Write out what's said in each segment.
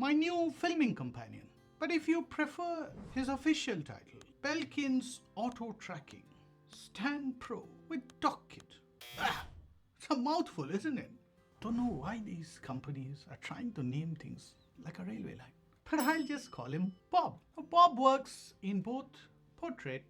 my new filming companion. But if you prefer his official title, Belkin's Auto Tracking Stand Pro with DockKit. It's a mouthful, isn't it? Don't know why these companies are trying to name things like a railway line. But I'll just call him Bob. Now, Bob works in both portrait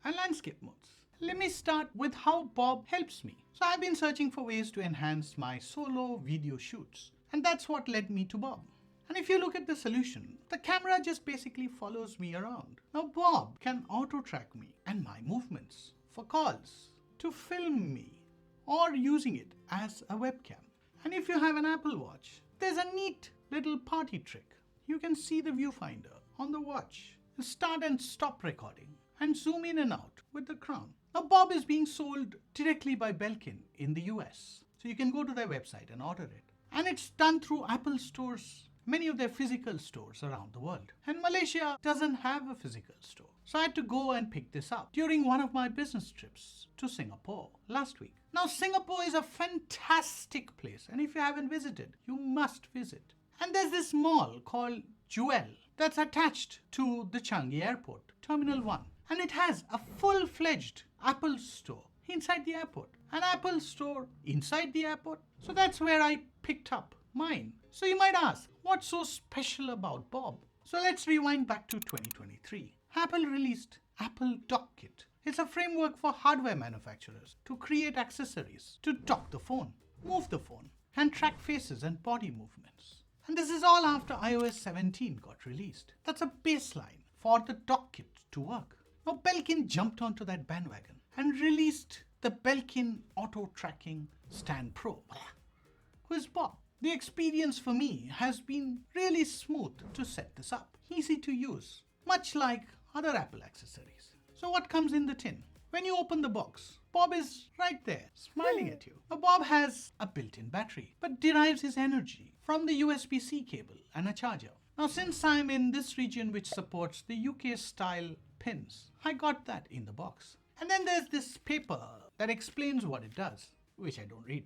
and landscape modes. Let me start with how Bob helps me. So I've been searching for ways to enhance my solo video shoots, and that's what led me to Bob. And if you look at the solution, the camera just basically follows me around. Now Bob can auto track me and my movements for calls, to film me, or using it as a webcam. And if you have an Apple Watch, there's a neat little party trick. You can see the viewfinder on the watch, start and stop recording, and zoom in and out with the crown. Now Bob is being sold directly by Belkin in the US. So you can go to their website and order it. And it's done through Apple stores, many of their physical stores around the world. And Malaysia doesn't have a physical store. So I had to go and pick this up during one of my business trips to Singapore last week. Now Singapore is a fantastic place, and if you haven't visited, you must visit. And there's this mall called Jewel that's attached to the Changi Airport, Terminal 1. And it has a full-fledged Apple store inside the airport. An Apple store inside the airport. So that's where I picked up mine. So you might ask, what's so special about Bob? So let's rewind back to 2023. Apple released Apple DockKit. It's a framework for hardware manufacturers to create accessories to dock the phone, move the phone, and track faces and body movements. And this is all after iOS 17 got released. That's a baseline for the DockKit to work. Now Belkin jumped onto that bandwagon and released the Belkin Auto Tracking Stand Pro. Who's Bob? The experience for me has been really smooth to set this up. Easy to use, much like other Apple accessories. So what comes in the tin? When you open the box, Bob is right there, smiling at you. Now Bob has a built-in battery, but derives his energy from the USB-C cable and a charger. Now since I'm in this region which supports the UK style pins, I got that in the box. And then there's this paper that explains what it does, which I don't read.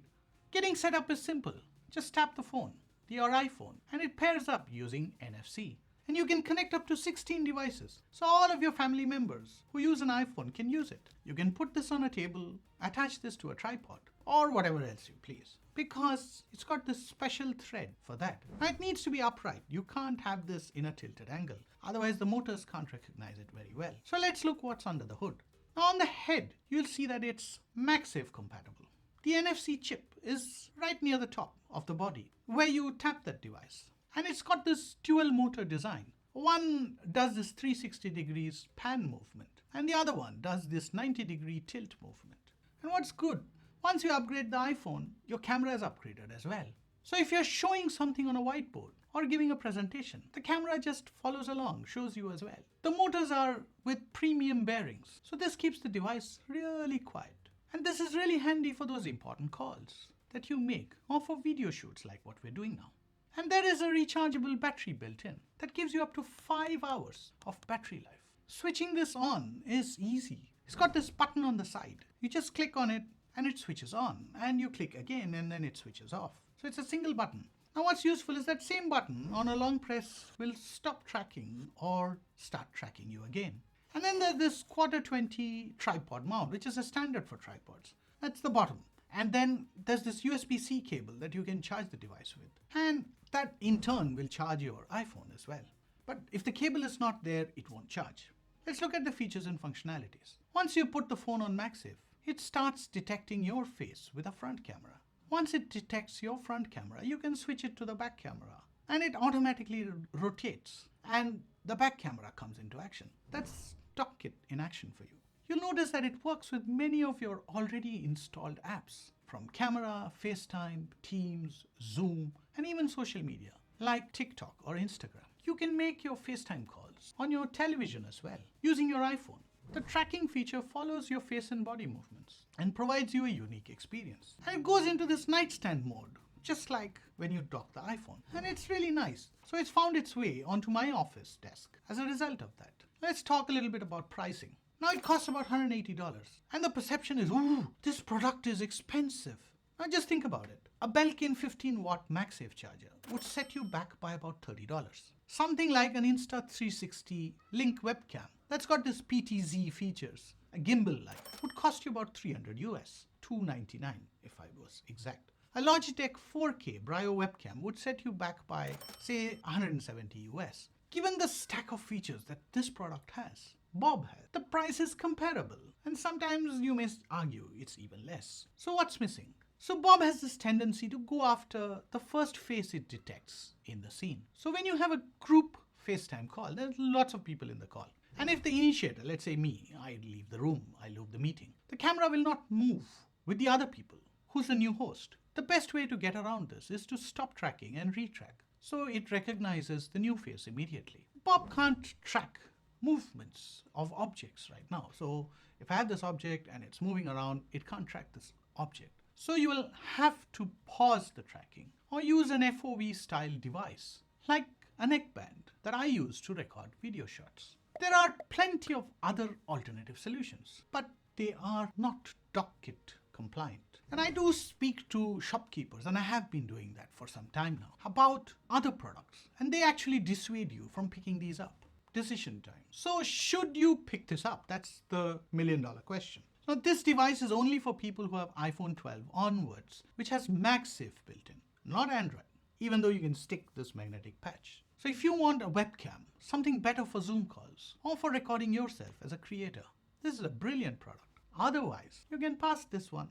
Getting set up is simple. Just tap the phone, your iPhone, and it pairs up using NFC. And you can connect up to 16 devices. So all of your family members who use an iPhone can use it. You can put this on a table, attach this to a tripod, or whatever else you please. Because it's got this special thread for that. Now it needs to be upright. You can't have this in a tilted angle. Otherwise the motors can't recognize it very well. So let's look what's under the hood. Now on the head, you'll see that it's MagSafe compatible. The NFC chip is right near the top of the body where you tap that device. And it's got this dual motor design. One does this 360 degrees pan movement and the other one does this 90-degree tilt movement. And what's good, once you upgrade the iPhone, your camera is upgraded as well. So if you're showing something on a whiteboard or giving a presentation, the camera just follows along, shows you as well. The motors are with premium bearings, so this keeps the device really quiet. And this is really handy for those important calls that you make or for video shoots like what we're doing now. And there is a rechargeable battery built in that gives you up to 5 hours of battery life. Switching this on is easy. It's got this button on the side. You just click on it and it switches on, and you click again and then it switches off. So it's a single button. Now what's useful is that same button on a long press will stop tracking or start tracking you again. And then there's this 1/4 tripod mount, which is a standard for tripods. That's the bottom. And then there's this USB-C cable that you can charge the device with. And that in turn will charge your iPhone as well. But if the cable is not there, it won't charge. Let's look at the features and functionalities. Once you put the phone on MagSafe, it starts detecting your face with a front camera. Once it detects your front camera, you can switch it to the back camera. And it automatically rotates. And the back camera comes into action. That's DockKit in action for you. You'll notice that it works with many of your already installed apps, from camera, FaceTime, Teams, Zoom, and even social media, like TikTok or Instagram. You can make your FaceTime calls on your television as well, using your iPhone. The tracking feature follows your face and body movements and provides you a unique experience. And it goes into this nightstand mode, just like when you dock the iPhone. And it's really nice. So it's found its way onto my office desk as a result of that. Let's talk a little bit about pricing. Now it costs about $180. And the perception is, ooh, this product is expensive. Now just think about it. A Belkin 15-watt MagSafe charger would set you back by about $30. Something like an Insta360 Link webcam that's got this PTZ features, a gimbal light, would cost you about $300 US, $299 if I was exact. A Logitech 4K Brio webcam would set you back by, say, $170 US. Given the stack of features that this product has, Bob has, the price is comparable, and sometimes you may argue it's even less. So what's missing? So Bob has this tendency to go after the first face it detects in the scene. So when you have a group FaceTime call, there's lots of people in the call. And if the initiator, let's say me, I leave the room, I leave the meeting, the camera will not move with the other people. Who's the new host? The best way to get around this is to stop tracking and retrack, so it recognizes the new face immediately. Bob can't track movements of objects right now. So if I have this object and it's moving around, it can't track this object. So you will have to pause the tracking or use an FOV style device, like a neckband that I use to record video shots. There are plenty of other alternative solutions, but they are not DockKit compliant. And I do speak to shopkeepers, and I have been doing that for some time now, about other products, and they actually dissuade you from picking these up. Decision time. So should you pick this up? That's the million-dollar question. Now this device is only for people who have iPhone 12 onwards, which has MagSafe built in, not Android, even though you can stick this magnetic patch. So if you want a webcam, something better for Zoom calls, or for recording yourself as a creator, this is a brilliant product. Otherwise, you can pass this one.